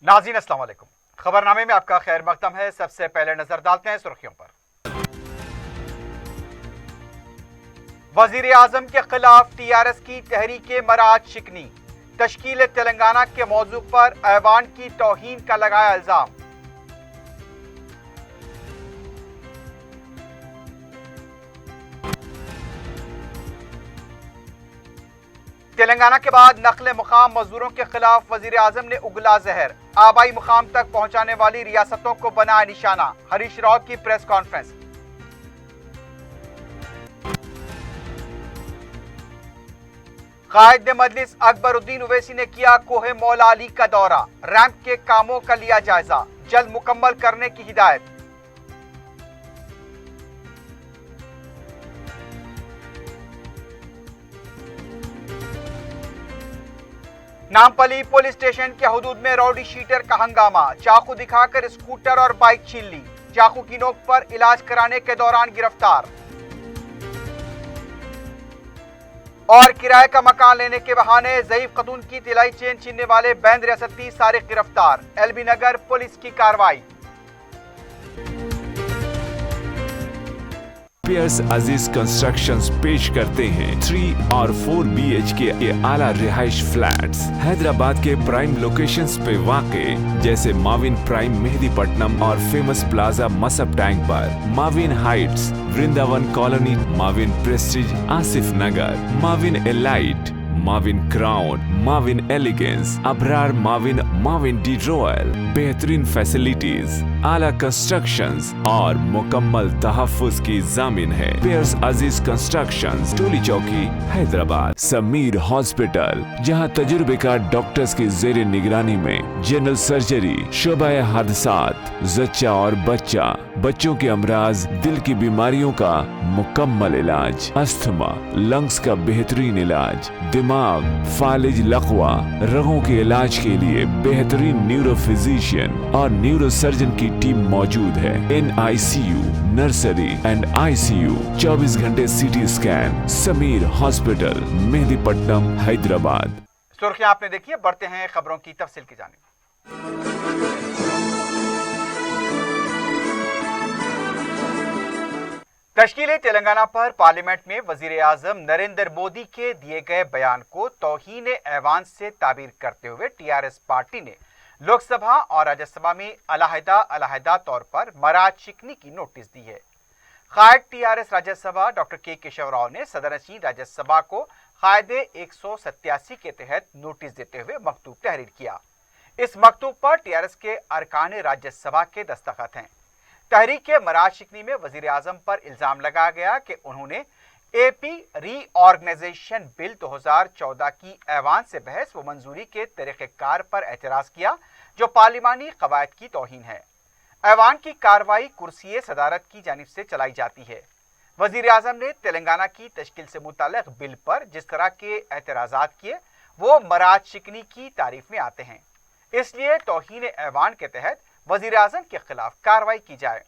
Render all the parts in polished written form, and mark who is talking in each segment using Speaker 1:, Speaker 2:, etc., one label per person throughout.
Speaker 1: नाज़रीन अस्सलाम वालेकुम। खबरनामे में आपका खैर मकदम है। सबसे पहले नजर डालते हैं सुर्खियों पर। वजीर आजम के खिलाफ टीआरएस की तहरीक मराज शिकनी, तश्कील तेलंगाना के मौजू पर ऐवान की तौहीन का लगाया इल्जाम। तेलंगाना के बाद नकले मुकाम मजदूरों के खिलाफ वजीर आजम ने उगला जहर, आबाई मुकाम तक पहुंचाने वाली रियासतों को बनाया निशाना। हरीश राव की प्रेस कॉन्फ्रेंस। कायद मजलिस अकबरुद्दीन ओवैसी ने किया कोहे मौला अली का दौरा, रैंप के कामों का लिया जायजा, जल्द मुकम्मल करने की हिदायत। नामपली पुलिस स्टेशन के हुदूद में राउडी शीटर का हंगामा, चाकू दिखाकर स्कूटर और बाइक छीन ली, चाकू की नोक पर इलाज कराने के दौरान गिरफ्तार। और किराए का मकान लेने के बहाने ज़ईफ खतून की तिलाई चेन छीनने वाले बैंद रियासती सारिक गिरफ्तार। एलबी नगर पुलिस की कार्रवाई।
Speaker 2: पियर्स अजीज कंस्ट्रक्शंस पेश करते हैं 3 और 4 BHK के आला रिहाइश फ्लैट्स हैदराबाद के प्राइम लोकेशंस पे वाक़े, जैसे माविन प्राइम मेहदीपट्टनम और फेमस प्लाजा मसब टैंक पर, Mavin heights Vrindavan colony, Mavin prestige Asif Nagar, Mavin elite, Mavin crown, Mavin elegance, Abrar Mavin, Mavin de royal. बेहतरीन फैसिलिटीज, आला कंस्ट्रक्शंस और मुकम्मल तहफ़्फ़ुज़ की ज़ामिन है। पियर्स अजीज कंस्ट्रक्शंस, टोली चौकी, हैदराबाद। समीर हॉस्पिटल, जहां तजुर्बेकार डॉक्टर्स की ज़ेरे निगरानी में जनरल सर्जरी, शोबाए हादसात, जच्चा और बच्चा, बच्चों के अमराज, दिल की बीमारियों का मुकम्मल इलाज, अस्थमा, लंग्स का बेहतरीन इलाज, दिमाग, फालिज, लकवा, रगों के इलाज के लिए बेहतरीन न्यूरो फिजिशियन और न्यूरो सर्जन की टीम मौजूद है। NICU, नर्सरी एंड ICU, 24 घंटे CT scan. Sameer hospital, Mehdipatnam, Hyderabad.
Speaker 1: सुर्खियां आपने देखी है, बढ़ते हैं खबरों की तफसील की जानिब। तश्कील तेलंगाना पर पार्लियामेंट में वजीर आजम नरेंद्र मोदी के दिए गए बयान को तौहीन ऐवान से ताबीर करते हुए टीआरएस पार्टी ने लोकसभा और राज्यसभा में अलहदा तौर पर मराज शिकनी की नोटिस दी है। कायद टीआरएस राज्यसभा डॉक्टर के केशव राव ने सदनशीन राज्यसभा को कायदे 187 के तहत नोटिस देते हुए मकतूब तहरीर किया। इस मकतूब पर टीआरएस के अरकान राज्यसभा के दस्तखत हैं। तहरीक मराज शिकनी में वजीर आजम पर इल्जाम लगाया गया कि उन्होंने AP रीऑर्गेनाइजेशन बिल 2014 की ऐवान से बहस व मंजूरी के तरीक़ेकार पर एतराज़ किया, जो पार्लिमानी कवायद की तौहीन है। ऐवान की कार्रवाई कुर्सी सदारत की जानिब से चलाई जाती है। वजीर आजम ने तेलंगाना की तश्कील से मुताल्लिक़ बिल पर जिस तरह के एतराज़ात किए वो मराज शिकनी की तारीफ में आते हैं, इसलिए तौहीन ऐवान के तहत वजीर आजम के खिलाफ कार्रवाई की जाए।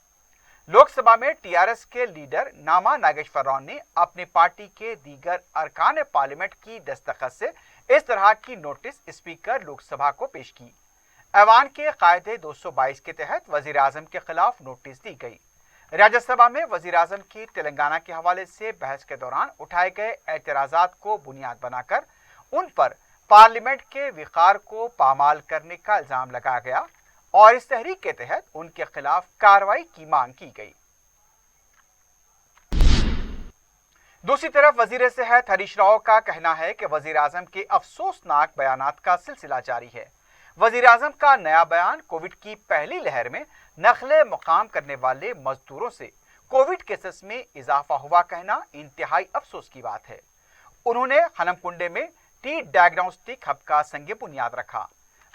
Speaker 1: लोकसभा में टीआरएस के लीडर नामा नागेश्वर राव ने अपने पार्टी के दीगर अरकान पार्लियामेंट की दस्तखत से इस तरह की नोटिस स्पीकर लोकसभा को पेश की। ऐवान के कायदे 222 के तहत वजीर आजम के खिलाफ नोटिस दी गई। राज्यसभा में वजीर आजम की तेलंगाना के हवाले से बहस के दौरान उठाए गए एतराज़ात को बुनियाद बनाकर उन पर पार्लियामेंट के विकार को पामाल करने का इल्जाम लगाया गया और इस तहरीक के तहत उनके खिलाफ कार्रवाई की मांग की गई। दूसरी तरफ वजीर सेहत हरीश राव का कहना है कि वजीर आजम के अफसोसनाक बयानात का सिलसिला जारी है। वजीर आजम का नया बयान कोविड की पहली लहर में नखले मुकाम करने वाले मजदूरों से कोविड केसेस में इजाफा हुआ कहना इंतहाई अफसोस की बात है। उन्होंने हनमकुंडे में टी डायग्नोस्टिक हब का संग बुनियाद रखा।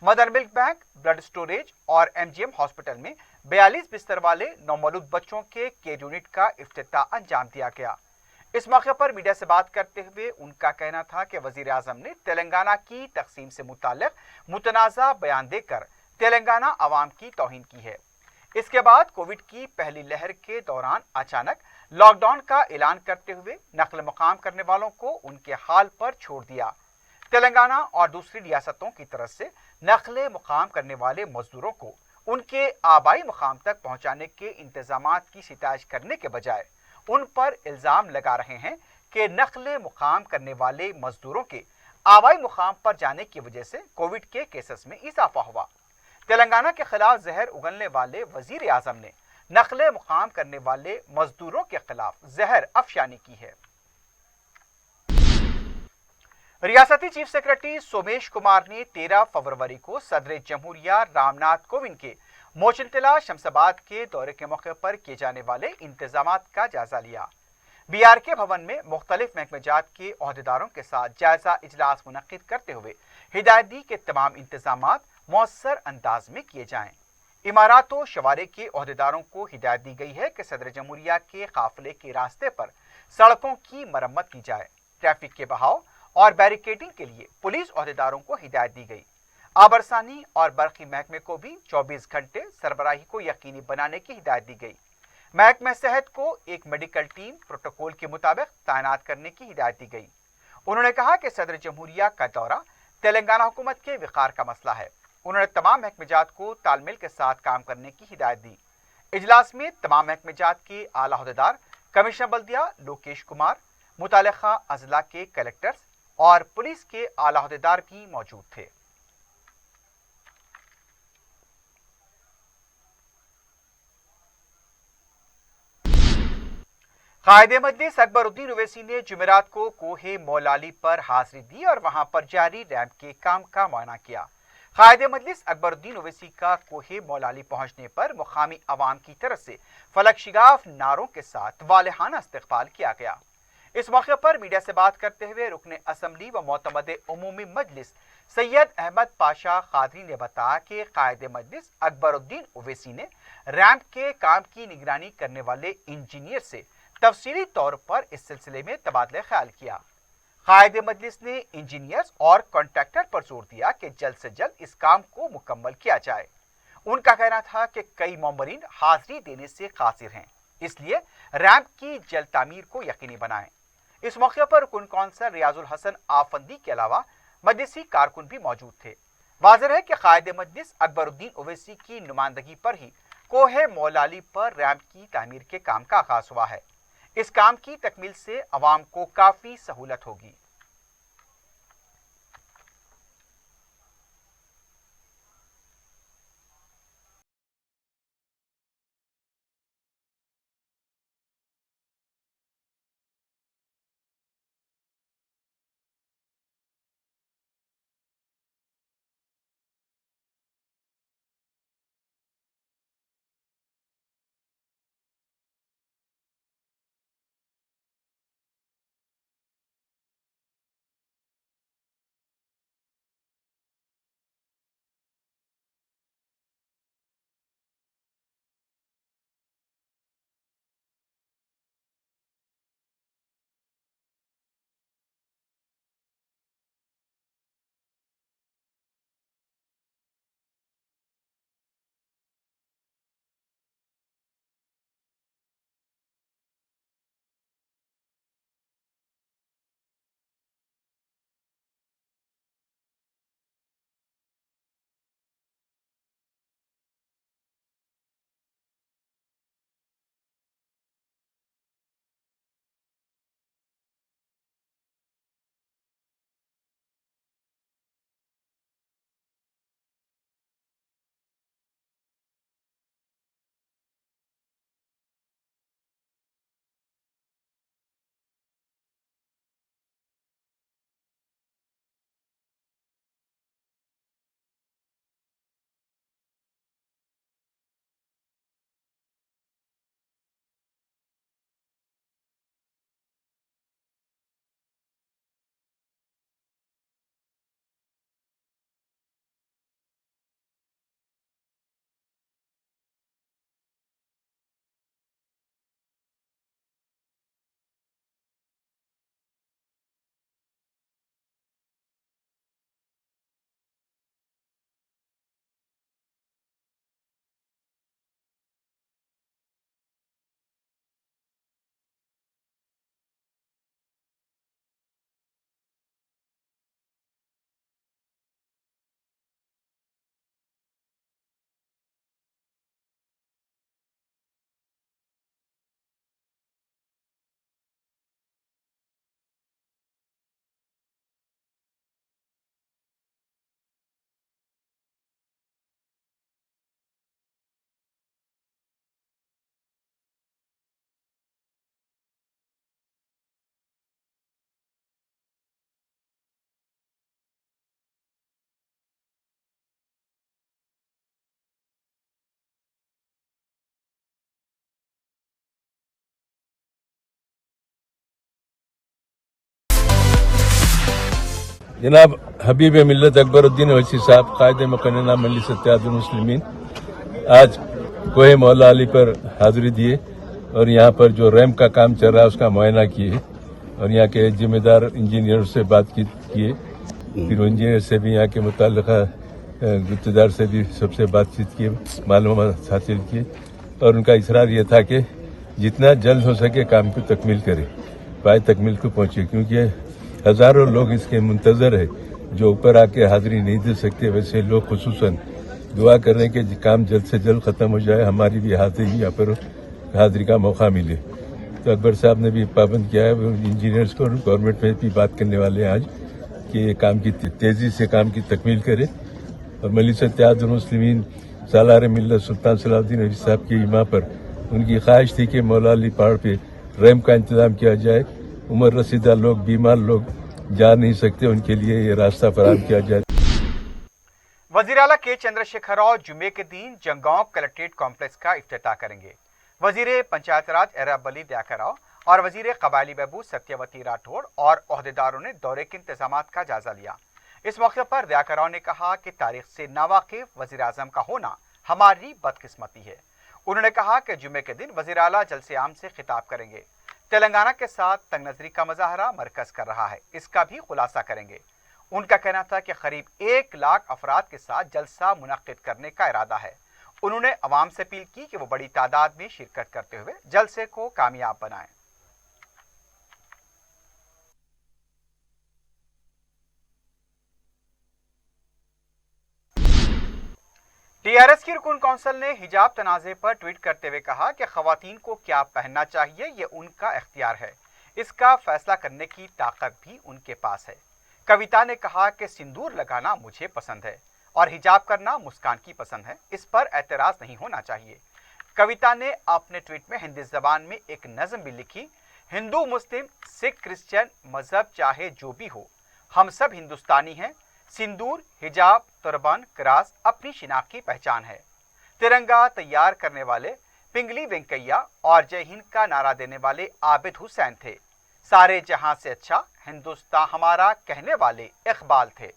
Speaker 1: Mother milk bank, blood storage और MGM हॉस्पिटल में 42 बिस्तर वाले नौमौलूद बच्चों के केयर यूनिट का इफ्तिताह अंजाम दिया गया। इस मौके पर मीडिया से बात करते हुए उनका कहना था कि वजीर आजम ने तेलंगाना की तकसीम से मुताल्लिक मुतनाज़ा बयान देकर तेलंगाना अवाम की तौहीन की है। इसके बाद कोविड की पहली लहर के दौरान अचानक लॉकडाउन का ऐलान करते हुए नकल मकाम करने वालों को उनके हाल पर छोड़ दिया। तेलंगाना और दूसरी रियासतों की तरफ से नकले मुकाम करने वाले मजदूरों को उनके आबाई मुकाम तक पहुंचाने के इंतजाम की सितारिश करने के बजाय उन पर इल्जाम लगा रहे हैं कि नकले मुकाम करने वाले मजदूरों के आबाई मुकाम पर जाने की वजह से कोविड के केसेस में इजाफा हुआ। तेलंगाना के खिलाफ जहर उगलने वाले वजीर आजम ने नकले मुकाम करने वाले मजदूरों के खिलाफ जहर अफशानी की है। रियासती चीफ सेक्रेटरी सोमेश कुमार ने 13 फरवरी को सदर जमहूरिया रामनाथ कोविंद के मोचनतला शमशाबाद के दौरे के मौके पर किए जाने वाले इंतजाम का जायजा लिया। BRK भवन में मुख्तलिफ महकमेजात के अहदेदारों के साथ जायजा इजलास मुनक्किद करते हुए हिदायत दी कि तमाम इंतजाम मौसर अंदाज में किए जाएं। इमारात व शवारे के अहदेदारों को हिदायत दी गई है कि सदर जमहूरिया के काफिले के रास्ते पर सड़कों की मरम्मत की जाए। ट्रैफिक के बहाव और बैरिकेडिंग के लिए पुलिस अहदेदारों को हिदायत दी गई। आबरसानी और बरकी महकमे को भी 24 घंटे सरबराही को यकीनी बनाने की हिदायत दी गई। महकमे सेहत को एक मेडिकल टीम प्रोटोकॉल के मुताबिक तैनात करने की हिदायत दी गई। उन्होंने कहा कि सदर जमहूरिया का दौरा तेलंगाना हुकूमत के विकार का मसला है। उन्होंने तमाम महकमेजात को तालमेल के साथ काम करने की हिदायत दी। इजलास में तमाम महकमेजात के आला अहदेदार, कमिश्नर बल्दिया लोकेश कुमार, मुतालिका अजला के कलेक्टर्स और पुलिस के आला अहदेदार भी मौजूद थे। कायदे मजलिस अकबरुद्दीन ओवैसी ने जुमेरात को कोहे मौलाली पर हाजिरी दी और वहां पर जारी रैंप के काम का मुआयना किया। कायदे मजलिस अकबरुद्दीन ओवैसी का कोहे मौलाली पहुंचने पर मुकामी अवाम की तरफ से फलक शिगाफ नारों के साथ वालिहाना इस्तकबाल किया गया। इस मौके पर मीडिया से बात करते हुए रुकने असम्बली व मोतमद उमूमी मजलिस सैयद अहमद पाशा कादरी ने बताया कि कायदे मजलिस अकबरुद्दीन ओवैसी ने रैंप के काम की निगरानी करने वाले इंजीनियर से तफसीली तौर पर इस सिलसिले में तबादला ख्याल किया। कायदे मजलिस ने इंजीनियर्स और कॉन्ट्रैक्टर पर जोर दिया कि जल्द से जल्द इस काम को मुकम्मल किया जाए। उनका कहना था कि कई मोमरीन हाजिरी देने से कासिर हैं, इसलिए रैंप की जल्द तामीर को यकीनी बनाएं। इस मौके पर रुकन कौंसल रियाजुल हसन आफंदी के अलावा मजलिसी कारकुन भी मौजूद थे। वाज़ेह है कि कायदे मजलिस अकबरुद्दीन ओवैसी की नुमाइंदगी पर ही कोहे मौलाली पर रैंप की तामीर के काम का आगाज हुआ है। इस काम की तकमील से अवाम को काफी सहूलत होगी।
Speaker 3: जनाब हबीब मिल्लत अकबरुद्दीन अवैसी साहब कायदे मुकन्नना मजलिस इत्तेहादुल मुस्लिमीन आज कोहे मौला अली पर हाजिरी दिए और यहाँ पर जो रैम्प का काम चल रहा है उसका मुआयना किए और यहाँ के जिम्मेदार इंजीनियर से बात किए, फिर इंजीनियर से भी यहाँ के मुताल्लिका गुत्तेदार से भी सबसे बातचीत की, मालूमात हासिल किए और उनका इसरार ये था कि जितना जल्द हो सके काम को तकमील करे, पाए तकमील को पहुंचे, क्योंकि हजारों लोग इसके मुंतजर है जो ऊपर आके हाजिरी नहीं दे सकते। वैसे लोग खुसूसन दुआ कर रहे हैं कि काम जल्द से जल्द खत्म हो जाए, हमारी भी हाजिरी यहाँ पर हाजिरी का मौका मिले। तो अकबर साहब ने भी पाबंद किया है, इंजीनियर्स को गवर्नमेंट में भी बात करने वाले हैं आज कि ये काम की तेजी से काम की तकमील करे और मजलिस इत्तेहादुल मुस्लिमीन सालार मिल्लत सुल्तान सलाहुद्दीन अली साहब की इमा पर उनकी ख्वाहिश थी कि मौला अली पहाड़ पे रैम्प का इंतजाम किया जाए। उम्र रसीदा लोग, बीमार लोग जा नहीं सकते, उनके लिए ये रास्ता फराहम किया जाए।
Speaker 1: वजीर आला के चंद्रशेखर राव जुमे के दिन जंगांव कलेक्ट्रेट कॉम्प्लेक्स का इफ्तिताह करेंगे। वजीर पंचायत राज एराब अली दयाकर राव और वजीर कबायली बहबूद सत्यवती राठौड़ और ओहदेदारों ने दौरे के इंतजामात का जायजा लिया। इस मौके पर दयाकर राव ने कहा कि तारीख से नावाकिफ वजीर आजम का होना हमारी बदकिस्मती है। उन्होंने कहा कि जुमे के दिन वजीर आला जलसे आम से खिताब करेंगे। तेलंगाना के साथ तंग नजरी का मुजाहरा मरकज कर रहा है, इसका भी खुलासा करेंगे। उनका कहना था कि करीब 1 लाख अफराद के साथ जलसा मुनक्किद करने का इरादा है। उन्होंने अवाम से अपील की कि वो बड़ी तादाद में शिरकत करते हुए जलसे को कामयाब बनाएं। टीआरएस की रुकन काउंसिल ने हिजाब तनाज़े पर ट्वीट करते हुए कहा कि खवातीन को क्या पहनना चाहिए ये उनका इख्तियार है, इसका फैसला करने की ताकत भी उनके पास है। कविता ने कहा कि सिंदूर लगाना मुझे पसंद है और हिजाब करना मुस्कान की पसंद है, इस पर एतराज नहीं होना चाहिए। कविता ने अपने ट्वीट में हिंदी जबान में एक नज़म भी लिखी, हिंदू मुस्लिम सिख क्रिश्चियन मजहब चाहे जो भी हो, हम सब हिंदुस्तानी हैं। सिंदूर, हिजाब, तुर्बान, क्रास अपनी शिनाख्त की पहचान है। तिरंगा तैयार करने वाले पिंगली वेंकैया और जय हिंद का नारा देने वाले आबिद हुसैन थे। सारे जहां से अच्छा हिंदुस्तान हमारा कहने वाले इकबाल थे।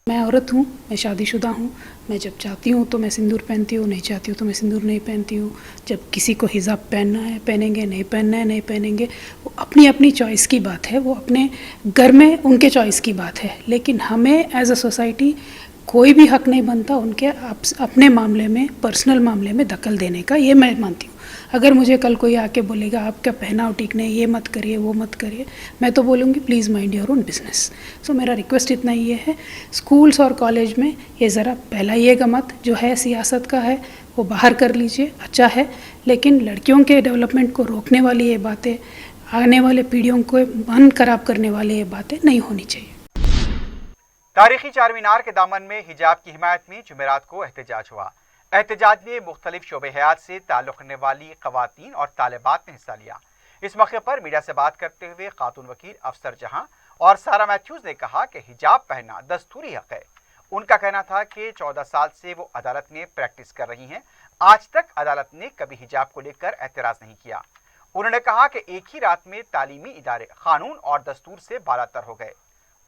Speaker 4: मैं औरत हूँ, मैं शादीशुदा हूँ। मैं जब चाहती हूँ तो मैं सिंदूर पहनती हूँ, नहीं चाहती हूँ तो मैं सिंदूर नहीं पहनती हूँ। जब किसी को हिजाब पहनना है पहनेंगे, नहीं पहनना है नहीं पहनेंगे। वो अपनी अपनी चॉइस की बात है, वो अपने घर में उनके चॉइस की बात है। लेकिन हमें एज अ सोसाइटी कोई भी हक नहीं बनता उनके अपने मामले में, पर्सनल मामले में दखल देने का। ये मैं मानती हूँ। अगर मुझे कल कोई आके बोलेगा आपका पहनाव ठीक नहीं, ये मत करिए वो मत करिए, मैं तो बोलूँगी please mind your own business. So मेरा रिक्वेस्ट इतना ही है, स्कूल्स और कॉलेज में ये ज़रा फैलाइएगा मत। जो है सियासत का है वो बाहर कर लीजिए, अच्छा है, लेकिन लड़कियों के डेवलपमेंट को रोकने वाली ये बातें, आने वाले पीढ़ियों को मन खराब करने वाली ये बातें नहीं होनी चाहिए।
Speaker 1: तारीखी चार मीनार के दामन में हिजाब की हिमायत में जुमेरात को एहतजाज हुआ। एहतजाज में मुख्तलिफ शोबे हयात से ताल्लुक़ रखने वाली ख़वातीन और तालिबात ने हिस्सा लिया। इस मौके पर मीडिया से बात करते हुए खातून वकील अफसर जहां और सारा मैथ्यूज ने कहा कि हिजाब पहनना दस्तूरी हक़ है। उनका कहना था कि 14 साल से वो अदालत में प्रैक्टिस कर रही हैं, आज तक अदालत ने कभी हिजाब को लेकर एतराज़ नहीं किया। उन्होंने कहा कि एक ही रात में तालीमी इदारे कानून और दस्तूर से बालातर हो गए।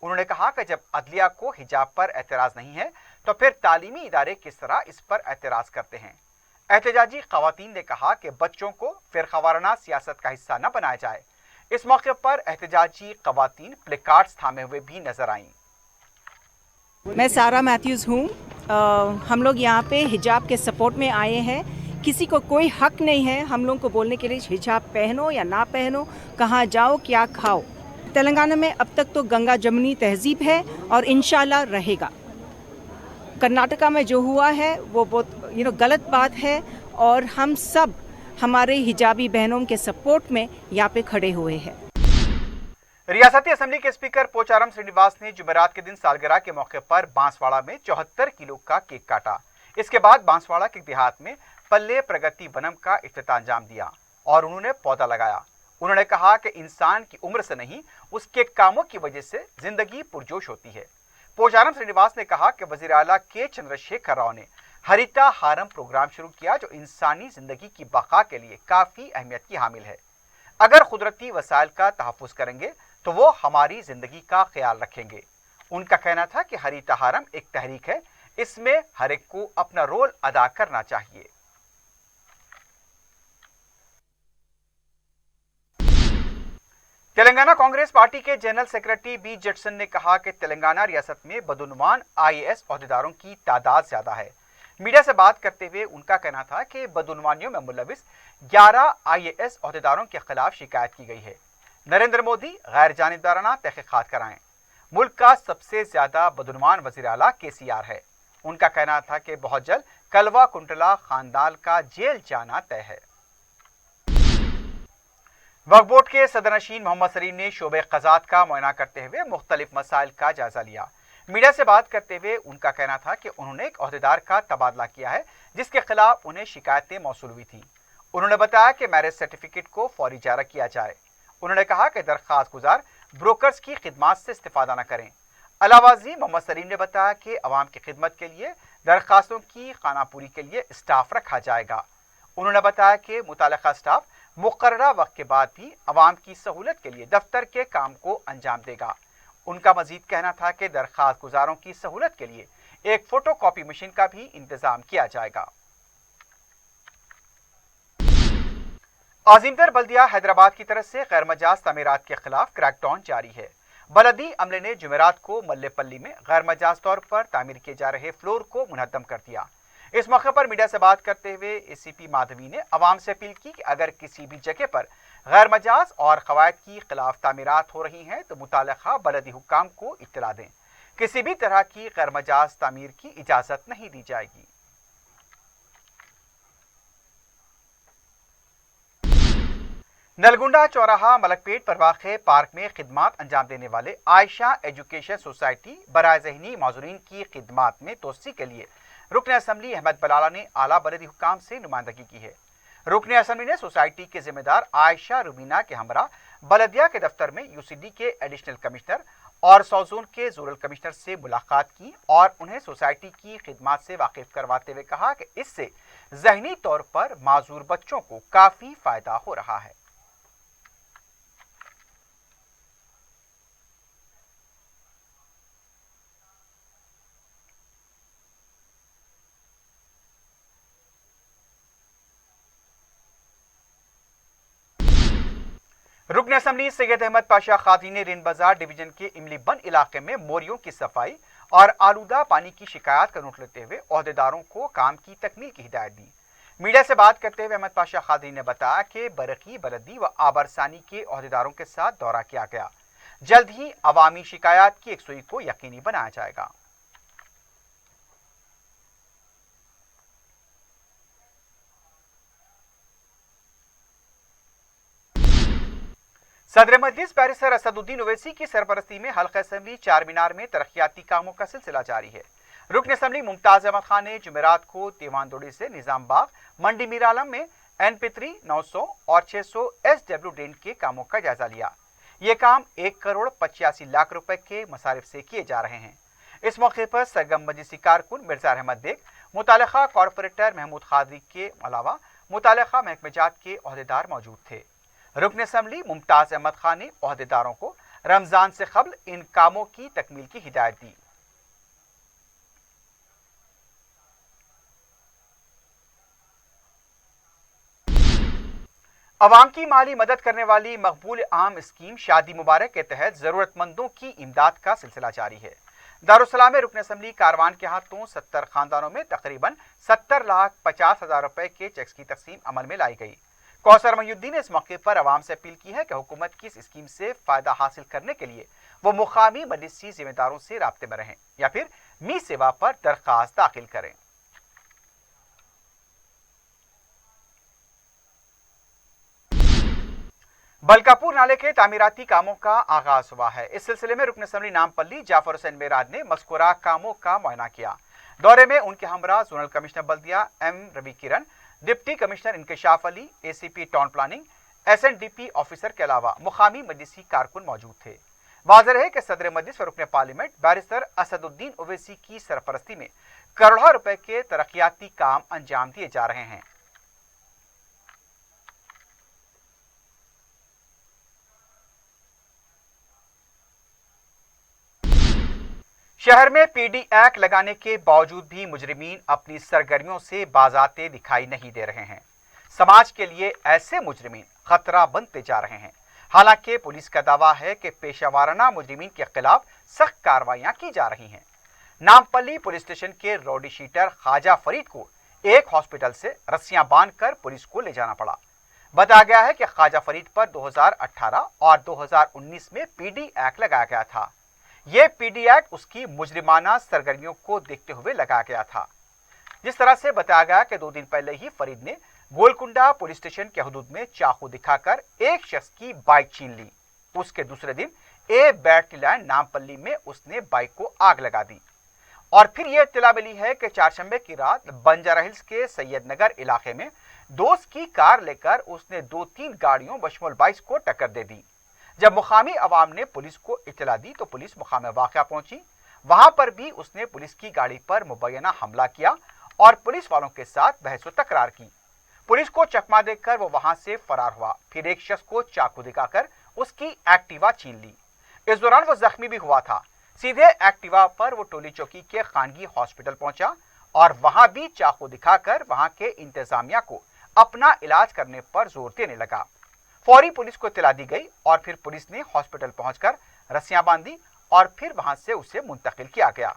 Speaker 1: उन्होंने कहा कि जब अदलिया को हिजाब पर एतराज़ नहीं है तो फिर तालीमी इदारे किस तरह इस पर एतराज़ करते हैं। एहतजाजी ख़वातीन ने कहा कि बच्चों को फिरख़वाराना सियासत का हिस्सा न बनाया जाए। इस मौके पर एहतजाजी ख़वातीन प्लेकार्ड्स थामे हुए भी नजर आईं।
Speaker 5: मैं सारा मैथ्यूज़ हूँ। हम लोग यहाँ पे हिजाब के सपोर्ट में आए हैं। किसी को कोई हक नहीं है हम लोग को बोलने के लिए हिजाब पहनो या ना पहनो, कहाँ जाओ क्या खाओ। तेलंगाना में अब तक तो गंगा जमुनी तहजीब है और इंशाल्लाह रहेगा। कर्नाटका में जो हुआ है वो बहुत गलत बात है और हम सब हमारे हिजाबी बहनों के सपोर्ट में यहाँ पे खड़े हुए हैं।
Speaker 1: रियासती असेंबली के स्पीकर पोचारम श्रीनिवास ने जुमेरात के दिन सालगिरह के मौके पर बांसवाड़ा में 74 किलो का केक काटा। इसके बाद बांसवाड़ा के देहात में पल्ले प्रगति वनम का इफ्तिताह अंजाम दिया और उन्होंने पौधा लगाया। उन्होंने कहा कि इंसान की उम्र से नहीं उसके कामों की वजह से जिंदगी पुरजोश होती है। पोचारम श्रीनिवास ने कहा कि वजीर आला के चंद्रशेखर राव ने हरिता हारम प्रोग्राम शुरू किया जो इंसानी जिंदगी की बका के लिए काफ़ी अहमियत की हामिल है। अगर कुदरती वसाइल का तहफ़्फ़ुज़ करेंगे तो वो हमारी जिंदगी का ख्याल रखेंगे। उनका कहना था कि हरितहारम एक तहरीक है, इसमें हर एक को अपना रोल अदा करना चाहिए। तेलंगाना कांग्रेस पार्टी के जनरल सेक्रेटरी बी जटसन ने कहा कि तेलंगाना रियासत में बदउनवान आईएएस ओहदेदारों की तादाद ज्यादा है। मीडिया से बात करते हुए उनका कहना था कि बदउनवानियों में मुलविस 11 आईएएस ओहदेदारों के खिलाफ शिकायत की गई है। नरेंद्र मोदी गैर जानिबदाराना तहकीकात कराएं। मुल्क का सबसे ज्यादा बदउनवान वजीर आला केसीआर है। उनका कहना था कि बहुत जल्द कलवा कुंटला खानदान का जेल जाना तय है। वक्फ बोर्ड के सदरनशीन मोहम्मद सलीम ने शोबे क़ज़ात का मुआयना करते हुए मुख्तलिफ मसाइल का जायजा लिया। मीडिया से बात करते हुए उनका कहना था कि उन्होंने एक ओहदेदार का तबादला किया है जिसके खिलाफ उन्हें शिकायतें मौसूल हुई थी। उन्होंने बताया कि मैरिज सर्टिफिकेट को फौरी जारी किया जाए। उन्होंने कहा कि दरख्वास्त गुजार ब्रोकर्स की खिदमात से इस्तेफादा न करें। अलावाजी मोहम्मद सलीम ने बताया कि अवाम की खिदमत के लिए दरख्वास्तों की खानापूरी के लिए स्टाफ रखा जाएगा। उन्होंने बताया कि मुताल्लिका स्टाफ मुकर्ररा वक्त के बाद भी अवाम की सहूलत के लिए दफ्तर के काम को अंजाम देगा। उनका मजीद कहना था कि दरख्वास्त गुजारों की सहूलत के लिए एक फोटो कॉपी मशीन का भी इंतजाम किया जाएगा। आजिमतर बल्दिया हैदराबाद की तरफ से गैर मजाज तमीरात के खिलाफ क्रैकडाउन जारी है। बलदी अमले ने जुमेरात को मल्लेपल्ली में गैर मजाज तौर पर तामीर किए जा रहे फ्लोर को मुनहदम कर दिया। इस मौके पर मीडिया से बात करते हुए एसीपी माधवी ने अवाम से अपील की कि अगर किसी भी जगह पर गैर मजाज और कवायद की खिलाफ तामीरात हो रही हैं तो मुताल्लिका बलदी हुक्काम को इत्तला दें। किसी भी तरह की गैर मजाज तामीर की इजाजत नहीं दी जाएगी। नलगुंडा चौराहा मलकपेट पर वाक़े पार्क में खिदमात अंजाम देने वाले आयशा एजुकेशन सोसाइटी बराए ज़हनी माज़ूरीन की खिदमात में तोसी के लिए रुकन असम्बली अहमद बलाला ने आला बलदी हुक्काम से नुमाइंदगी की है। रुकन असम्बली ने सोसाइटी के जिम्मेदार आयशा रुबीना के हमरा बलदिया के दफ्तर में यूसीडी के एडिशनल कमिश्नर और सौजोन के जोनल कमिश्नर से मुलाकात की और उन्हें सोसाइटी की खिदमात से वाकिफ करवाते हुए कहा कि इससे ज़हनी तौर पर माजूर बच्चों को काफ़ी फ़ायदा हो रहा है। रुकन असम्बली सैयद अहमद पाशा खादी ने रिन बाजार डिवीजन के इमली बन इलाके में मोरियों की सफाई और आलूदा पानी की शिकायत का नोट लेते हुए ओहदेदारों को काम की तकमील की हिदायत दी। मीडिया से बात करते हुए अहमद पाशा खादी ने बताया कि बरकी बलदी व आबरसानी के ओहदेदारों के साथ दौरा किया गया। जल्द ही अवामी शिकायत की यकसुई को यकीनी बनाया जाएगा। सदर मजलिस बैरिस्टर असदुद्दीन ओवैसी की सरपरस्ती में हल्का असम्बली चार मीनार में तरक्याती कामों का सिलसिला जारी है। रुकन असम्बली मुमताज अहमद खान ने जुमेरात को दीवानदोड़ी से निजाम बाग मंडी मीरालम में NP3 900 और 600 SW ड्रेन के कामों का जायजा लिया। ये काम 1 करोड़ 85 लाख रुपए के मसारिफ से किए जा रहे हैं। इस मौके पर सरगम मजलिसी कारकुन मिर्जा अहमद बेग, मुताल्लिका कॉरपोरेटर महमूद खादरी के अलावा मुताल्लिका महकमेजात के ओहदेदार मौजूद थे। रुकन असम्बली मुमताज अहमद खान ने ओहदेदारों को रमजान से कबल इन कामों की तकमील की हिदायत दी। अवाम की माली मदद करने वाली मकबूल आम स्कीम शादी मुबारक के तहत जरूरतमंदों की इमदाद का सिलसिला जारी है। दारुस्सलाम में रुकन असम्बली कारवान के हाथों 70 खानदानों में तकरीबन 70,50,000 रुपए के चेक्स की तकसीम अमल में लाई गई। कौसर महिउद्दीन ने इस मौके पर अवाम से अपील की है कि हुकूमत की इस स्कीम से फायदा हासिल करने के लिए वो मुकामी मजलिसी जिम्मेदारों से राब्ते में रहें या फिर मी सेवा पर दरख्वास्त दाखिल करें। बलकापुर नाले के तामीराती कामों का आगाज हुआ है। इस सिलसिले में रुकन असम्बली नामपल्ली जाफर हुसैन मेराद ने मज़कूरा कामों का मुआयना किया। दौरे में उनके हमरा जोनल कमिश्नर बल्दिया M Ravi Kiran, deputy commissioner Inkishaf Ali, ACP town planning, SNDP officer के अलावा मुकामी मजलिसी कारकुन मौजूद थे। वाज़ेह है कि सदर मजलिस व रुकन पार्लियामेंट बैरिस्टर असदुद्दीन ओवैसी की सरपरस्ती में करोड़ों रुपए के तरक्याती काम अंजाम दिए जा रहे हैं। शहर में पीडी एक्ट लगाने के बावजूद भी मुजरिमीन अपनी सरगर्मियों से बाज़ाते दिखाई नहीं दे रहे हैं। समाज के लिए ऐसे मुजरिमीन खतरा बनते जा रहे हैं। हालांकि पुलिस का दावा है कि पेशावाराना मुजरिमीन के खिलाफ सख्त कार्रवाइयां की जा रही हैं। नामपल्ली पुलिस स्टेशन के रौडी शीटर ख्वाजा फरीद को एक हॉस्पिटल से रस्सियां बांधकर पुलिस को ले जाना पड़ा। बताया गया है कि ख्वाजा फरीद पर 2018 और 2019 में पीडी एक्ट लगाया गया था। यह पीडी एक्ट उसकी मुजरिमाना सरगर्मियों को देखते हुए लगाया गया था। जिस तरह से बताया गया कि 2 दिन पहले ही फरीद ने गोलकुंडा पुलिस स्टेशन के हदूद में चाकू दिखाकर एक शख्स की बाइक छीन ली। उसके दूसरे दिन ए बैटरी लाइन नामपल्ली में उसने बाइक को आग लगा दी। और फिर यह इत्तला मिली है कि चारशंबे की रात बंजारा हिल्स के सैयद नगर इलाके में दोस्त की कार लेकर उसने 2-3 गाड़ियों बशमुल बाइक्स को टक्कर दे दी। जब मुकामी अवाम ने पुलिस को इत्तला दी तो पुलिस मुकाम वाक़या पहुंची। वहां पर भी उसने पुलिस की गाड़ी पर मुबैना हमला किया और पुलिस वालों के साथ बहस व तकरार की। पुलिस को चकमा देकर वो वहां से फरार हुआ। फिर एक शख्स को चाकू दिखाकर उसकी एक्टिवा छीन ली। इस दौरान वो जख्मी भी हुआ था। सीधे एक्टिवा पर वो टोली चौकी के खानगी हॉस्पिटल पहुंचा और वहां भी चाकू दिखाकर वहां के इंतजामिया को अपना इलाज करने पर जोर देने लगा। फौरी पुलिस को इत्तला दी गई और फिर पुलिस ने हॉस्पिटल पहुंचकर रस्सियां बांधी और फिर वहां से उसे मुंतकिल किया गया।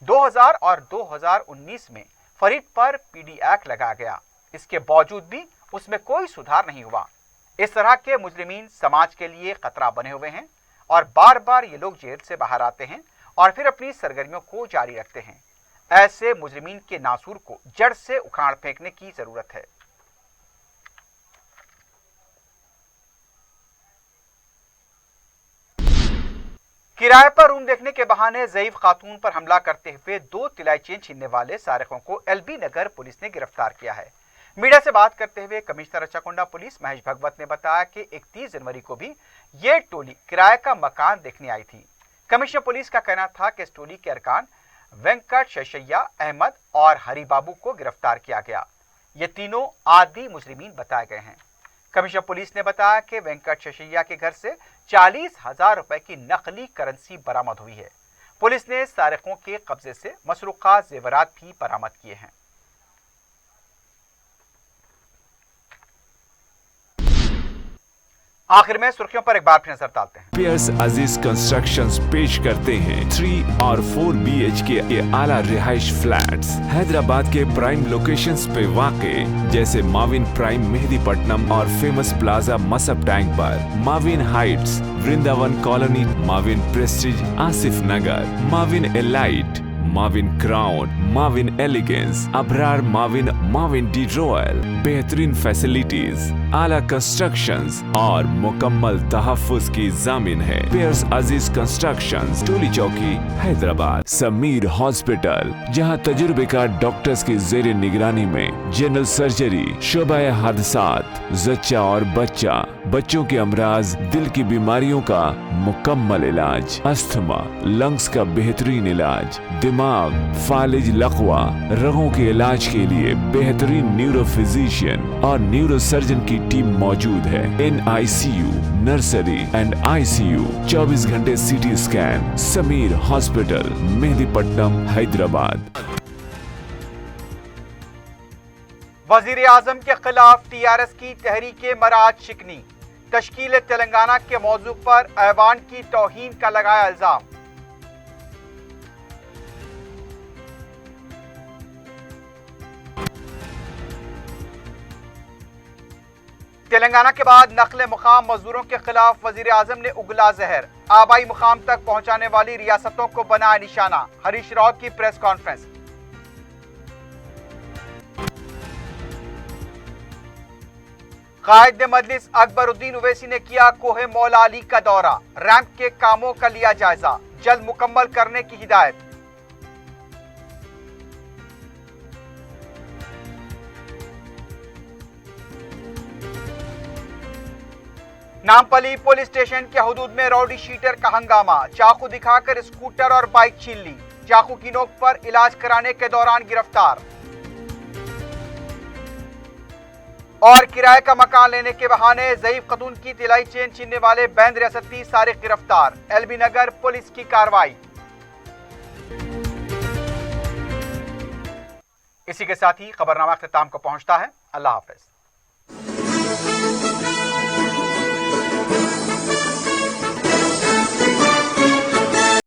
Speaker 1: 2000 और 2019 में फरीद पर पीडी एक्ट लगाया गया। इसके बावजूद भी उसमें कोई सुधार नहीं हुआ। इस तरह के मुजरिमीन समाज के लिए खतरा बने हुए हैं और बार बार ये लोग जेल से बाहर आते हैं और फिर अपनी सरगर्मियों को जारी रखते हैं। ऐसे मुजरिमीन के नासूर को जड़ से उखाड़ फेंकने की जरूरत है। किराए पर रूम देखने के बहाने ज़ईफ खातून पर हमला करते हुए 2 तिलाई चेन छीनने वाले सारिकों को एलबी नगर पुलिस ने गिरफ्तार किया है। मीडिया से बात करते हुए कमिश्नर रचाकोंडा पुलिस महेश भगवत ने बताया कि 31 जनवरी को भी ये टोली किराए का मकान देखने आई थी। कमिश्नर पुलिस का कहना था कि इस टोली के अरकान वेंकट शैशैया, अहमद और हरी बाबू को गिरफ्तार किया गया। ये तीनों आदि मुजरिमीन बताए गए हैं। कमिश्नर पुलिस ने बताया कि वेंकट शैशैया के घर से 40,000 रुपए की नकली करेंसी बरामद हुई है। पुलिस ने सारिकों के कब्जे से मसरूका जेवरात भी बरामद किए हैं। आखिर में सुर्खियों पर एक बार फिर नजर डालते हैं।
Speaker 2: पियर्स अजीज कंस्ट्रक्शंस पेश करते हैं 3 और 4 BHK के आला रिहाइश फ्लैट्स हैदराबाद के प्राइम लोकेशंस पे वाक़े जैसे माविन प्राइम मेहदीपट्टनम और फेमस प्लाजा मसब टैंक पर, Mavin heights Vrindavan colony, Mavin prestige Asif Nagar, Mavin elite, Mavin crown, Mavin elegance, Abrar Mavin, Mavin de royal, बेहतरीन फैसिलिटीज, आला कंस्ट्रक्शंस और मुकम्मल तहफ्फुज की जामिन है। पियर्स अजीज कंस्ट्रक्शंस, टोली चौकी, हैदराबाद। समीर हॉस्पिटल, जहां तजुर्बेकार डॉक्टर्स की जेर निगरानी में जनरल सर्जरी, शोबा हादसात, जच्चा और बच्चा, बच्चों के अमराज, दिल की बीमारियों का मुकम्मल इलाज, अस्थमा, लंग्स का बेहतरीन इलाज, दिमाग, फालिज, लकवा, रगों के इलाज के लिए बेहतरीन न्यूरो फिजिशियन और न्यूरो सर्जन की टीम मौजूद है। NICU, नर्सरी एंड ICU, 24 घंटे CT scan. Sameer hospital, Mehdipatnam, Hyderabad.
Speaker 1: वजीर आजम के खिलाफ TRS की तहरीक मराज शिकनी, तश्कील तेलंगाना के मौजू पर ऐवान की तौहीन का लगाया इल्जाम। तेलंगाना के बाद नकले मुकाम मजदूरों के खिलाफ वजीर आजम ने उगला जहर, आबाई मुकाम तक पहुंचाने वाली रियासतों को बनाया निशाना। हरीश रावत की प्रेस कॉन्फ्रेंस। कायद मजलिस अकबरुद्दीन उवैसी ने किया कोहे मौला अली का दौरा, रैंप के कामों का लिया जायजा, जल्द मुकम्मल करने की हिदायत। नामपल्ली पुलिस स्टेशन के हुदूद में रौडी शीटर का हंगामा, चाकू दिखाकर स्कूटर और बाइक छीन ली, चाकू की नोक पर इलाज कराने के दौरान गिरफ्तार। और किराए का मकान लेने के बहाने ज़ईफ खतून की तिलाई चेन छीनने वाले बैंद रियासती सारिक गिरफ्तार। LB नगर पुलिस की कार्रवाई। इसी के साथ ही खबरनामा अख्ताम को पहुंचता है। अल्लाह हाफिज।